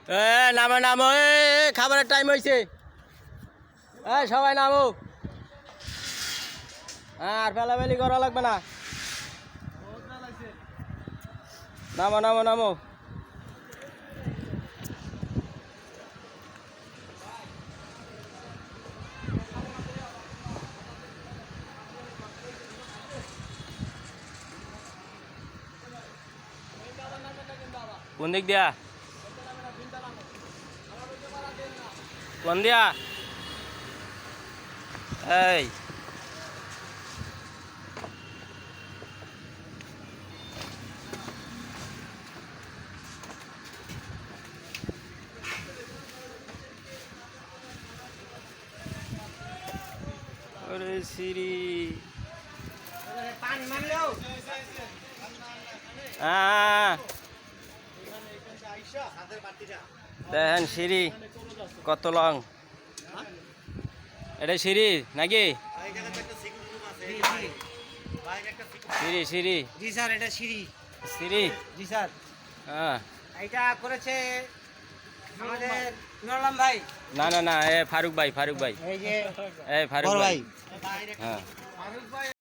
নামো নামো, খাবারের টাইম হয়েছে। সবাই নামো। আর ফেলাফেলি করা লাগবে না। নামো নামো নামো। কোন দিক দিয়া? কোন দিয়া? এই ওরে সিরি, দেখেন সিঁড়ি কত লং। এটা সিঁড়ি নাকি? সিঁড়ি সিঁড়ি। জি স্যার, এটা সিঁড়ি। সিঁড়ি। জি স্যার। হ্যাঁ, এটা করেছে আমাদের নুরুল ভাই। না না না, ফারুক ভাই, ফারুক ভাই, এই যে ফারুক ভাই। হ্যাঁ।